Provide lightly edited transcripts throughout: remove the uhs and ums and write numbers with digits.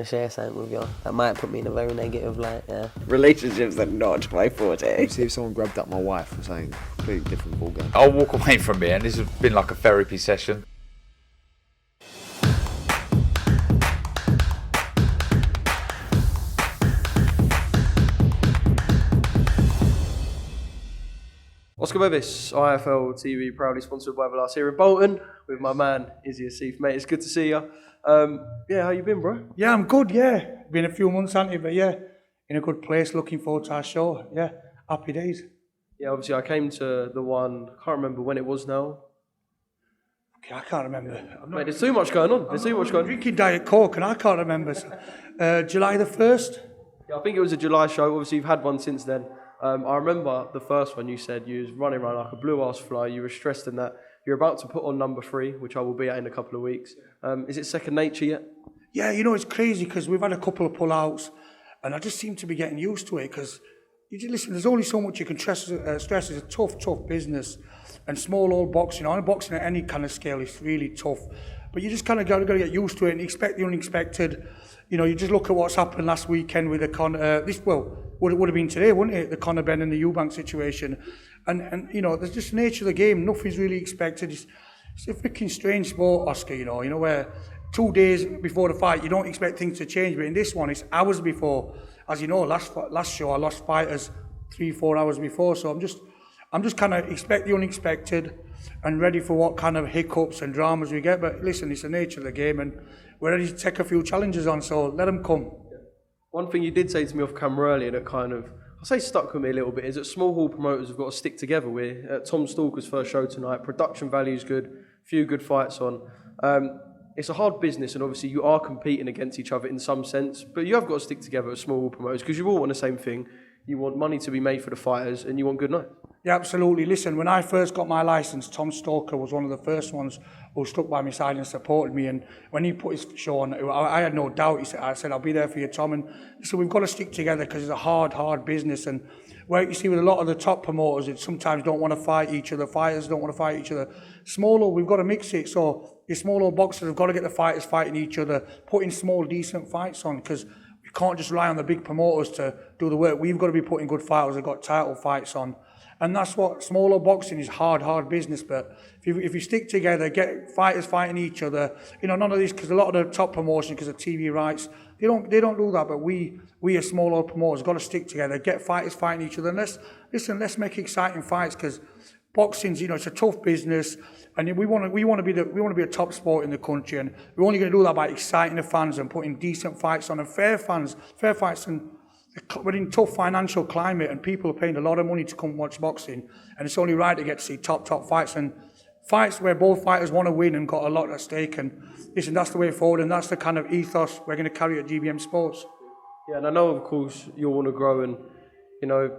to share something with you. That might put me in a very negative light, yeah. Relationships are not my forte. See if someone grabbed up my wife or something, completely different ballgame. I'll walk away from here, and this has been like a therapy session. Oscar Bevis, IFL TV, proudly sponsored by Velas here in Bolton with my man Izzy Asif. Mate, it's good to see you. How you been, bro? Yeah, I'm good, yeah. Been a few months, hasn't it? But yeah, in a good place, looking forward to our show. Yeah, happy days. Yeah, obviously I came to the one, I can't remember when it was now. Okay, I can't remember. Mate, there's too much going on. I'm drinking Diet Coke and I can't remember. July the 1st? Yeah, I think it was a July show. Obviously you've had one since then. I remember the first one you said you was running around like a blue-ass fly. You were stressed in that. You're about to put on number 3, which I will be at in a couple of weeks. Is it second nature yet? Yeah, you know, it's crazy because we've had a couple of pull-outs and I just seem to be getting used to it because, listen, there's only so much you can stress. It's a tough business. And small old boxing, boxing at any kind of scale is really tough. But you just kind of got to get used to it and expect the unexpected. You know, you just look at what's happened last weekend with the would have been today, wouldn't it? The Eubank-Benn and the Eubank situation. And you know, there's just the nature of the game. Nothing's really expected. It's a freaking strange sport, Oscar, you know, where 2 days before the fight, you don't expect things to change. But in this one, it's hours before. As you know, last show, I lost fighters 3-4 hours before. So I'm just kind of expect the unexpected and ready for what kind of hiccups and dramas we get. But listen, it's the nature of the game and we're ready to take a few challenges on, so let them come. One thing you did say to me off camera earlier that kind of, I'll say stuck with me a little bit, is that small hall promoters have got to stick together. We're at Tom Stalker's first show tonight. Production value's good, a few good fights on. It's a hard business and obviously you are competing against each other in some sense, but you have got to stick together as small hall promoters because you all want the same thing. You want money to be made for the fighters and you want good nights. Yeah, absolutely. Listen, when I first got my licence, Tom Stalker was one of the first ones who stuck by my side and supported me. And when he put his show on, I had no doubt. I said, I'll be there for you, Tom. And so we've got to stick together because it's a hard business. And where you see with a lot of the top promoters, it sometimes don't want to fight each other. Fighters don't want to fight each other. Smaller, we've got to mix it. So the smaller boxers have got to get the fighters fighting each other, putting small, decent fights on because we can't just rely on the big promoters to do the work. We've got to be putting good fighters that got title fights on. And that's what smaller boxing is, hard business. But if you stick together, get fighters fighting each other, you know, none of this, because a lot of the top promotions, because of TV rights, they don't do that. But we as smaller promoters got to stick together, get fighters fighting each other. And let's make exciting fights because boxing's, you know, it's a tough business, and we want to be a top sport in the country, and we're only going to do that by exciting the fans and putting decent fights on and fair fights. And we're in tough financial climate and people are paying a lot of money to come watch boxing, and it's only right to get to see top fights and fights where both fighters want to win and got a lot at stake. And listen, that's the way forward and that's the kind of ethos we're going to carry at GBM Sports. Yeah, and I know of course you'll want to grow and, you know,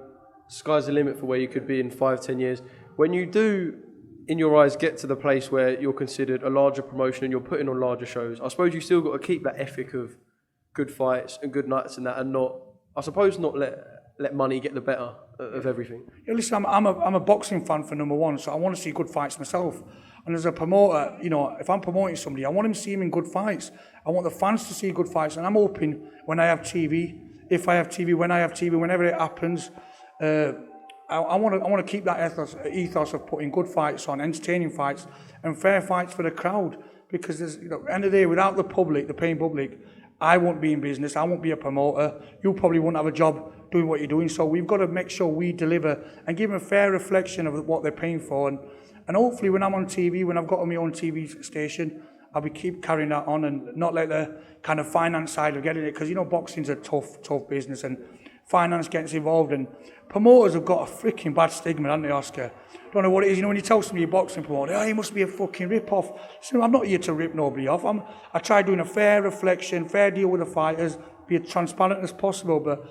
sky's the limit for where you could be in 5-10 years. When you do, in your eyes, get to the place where you're considered a larger promotion and you're putting on larger shows, I suppose you still got to keep that ethic of good fights and good nights and that, and not let money get the better of everything. Yeah, listen, I'm a boxing fan for number one, so I want to see good fights myself. And as a promoter, you know, if I'm promoting somebody, I want them to see him in good fights. I want the fans to see good fights, and I'm hoping when I have TV, when I have TV, whenever it happens, I want to keep that ethos of putting good fights on, entertaining fights, and fair fights for the crowd. Because there's, you know, at the end of the day, without the public, the paying public, I won't be in business. I won't be a promoter. You probably won't have a job doing what you're doing. So we've got to make sure we deliver and give them a fair reflection of what they're paying for. And hopefully, when I'm on TV, when I've got my own TV station, I'll be keep carrying that on and not let the kind of finance side of getting it, because you know boxing's a tough business and finance gets involved, and promoters have got a freaking bad stigma, haven't they, Oscar? Don't know what it is. You know, when you tell somebody a boxing promoter, oh, he must be a fucking rip-off. So I'm not here to rip nobody off. I try doing a fair reflection, fair deal with the fighters, be as transparent as possible, but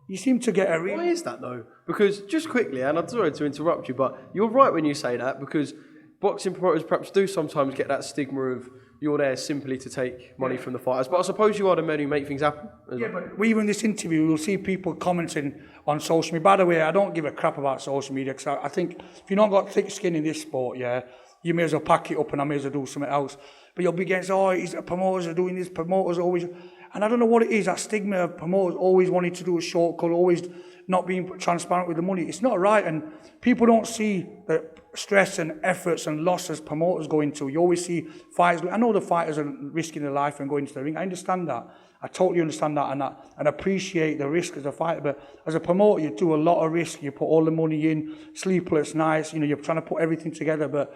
you seem to get a real... Why is that, though? Because, just quickly, and I'm sorry to interrupt you, but you're right when you say that, because boxing promoters perhaps do sometimes get that stigma of you're there simply to take money from the fighters. But I suppose you are the men who make things happen. Yeah, but even in this interview, you'll see people commenting on social media. By the way, I don't give a crap about social media, because I think if you've not got thick skin in this sport, yeah, you may as well pack it up and I may as well do something else. But you'll be against, oh, promoters are doing this, promoters are always... And I don't know what it is, that stigma of promoters always wanting to do a shortcut, always not being transparent with the money. It's not right, and people don't see the stress and efforts and losses promoters go into. You always see fighters. I know the fighters are risking their life and going to the ring. I understand that. I totally understand that and appreciate the risk as a fighter. But as a promoter, you do a lot of risk. You put all the money in, sleepless nights. You know, you're trying to put everything together. But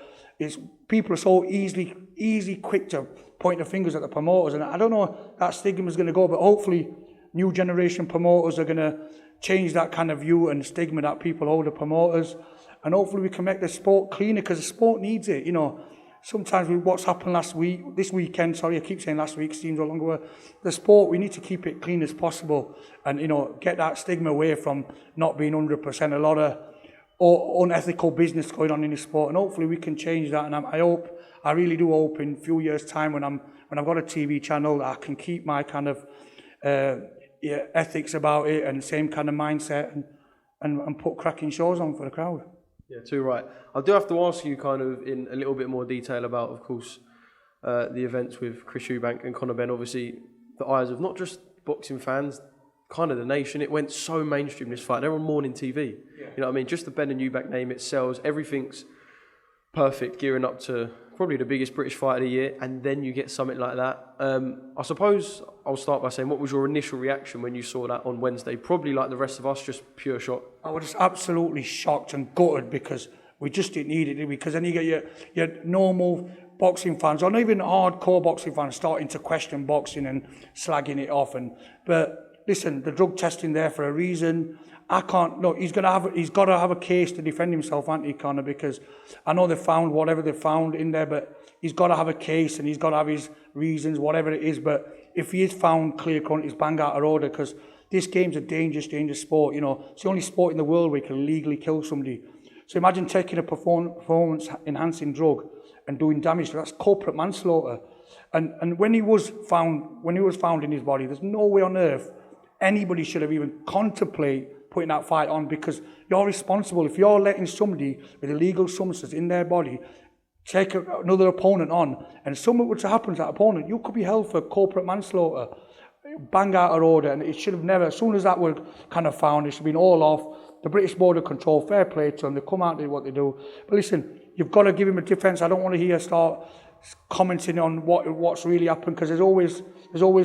people are so easy, quick to point the fingers at the promoters. And I don't know that stigma is going to go. But hopefully, new generation promoters are going to change that kind of view and stigma that people hold the promoters. And hopefully we can make the sport cleaner, because the sport needs it. You know, sometimes with what's happened this weekend, I keep saying last week, seems no longer, the sport, we need to keep it clean as possible and, you know, get that stigma away from not being 100%. A lot of unethical business going on in the sport, and hopefully we can change that. And I really do hope in a few years' time when I've got a TV channel, that I can keep my kind of ethics about it and same kind of mindset and put cracking shows on for the crowd. Yeah, too right. I do have to ask you kind of in a little bit more detail about, of course, the events with Chris Eubank and Conor Benn. Obviously, the eyes of not just boxing fans, kind of the nation. It went so mainstream, this fight. They're on morning TV. Yeah. You know what I mean? Just the Benn and Eubank name, it sells. Everything's perfect, gearing up to probably the biggest British fight of the year, and then you get something like that. I suppose I'll start by saying, what was your initial reaction when you saw that on Wednesday? Probably like the rest of us, just pure shock. I was just absolutely shocked and gutted, because we just didn't need it, did we? Because then you get your normal boxing fans, or not even hardcore boxing fans, starting to question boxing and slagging it off. But listen, the drug testing there for a reason. I can't. Look, he's got to have a case to defend himself, hasn't he, Conor? Because I know they found whatever they found in there, but he's got to have a case and he's got to have his reasons, whatever it is. But if he is found clear-cut, he's bang out of order, because this game's a dangerous sport. You know, it's the only sport in the world where you can legally kill somebody. So imagine taking a performance-enhancing drug and doing damage. That's corporate manslaughter. And when he was found in his body, there's no way on earth anybody should have even contemplated putting that fight on, because you're responsible. If you're letting somebody with illegal substances in their body take another opponent on, and something were to happen to that opponent, you could be held for corporate manslaughter. Bang out of order, and it should have never, as soon as that was kind of found, it should have been all off. The British Border Control, fair play to them, they come out and do what they do. But listen, you've got to give him a defence. I don't want to hear start commenting on what's really happened, because there's always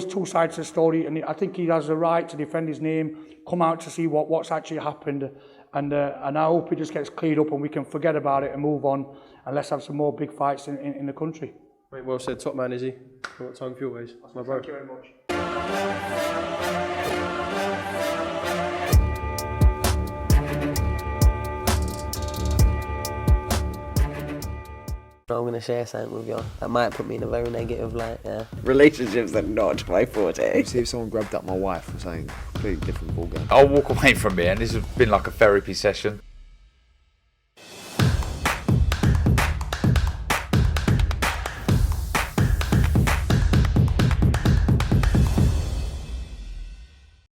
two sides to the story, and I think he has the right to defend his name, come out to see what's actually happened, and I hope it just gets cleared up and we can forget about it and move on, and let's have some more big fights in the country. Mate, well said, top man, Izzy. I've got time for your ways. My bro. Thank you very much. I'm going to share something with you that might put me in a very negative light, yeah. Relationships are not my forte. See if someone grabbed up my wife or something, completely different ballgame. I'll walk away from it, and this has been like a therapy session.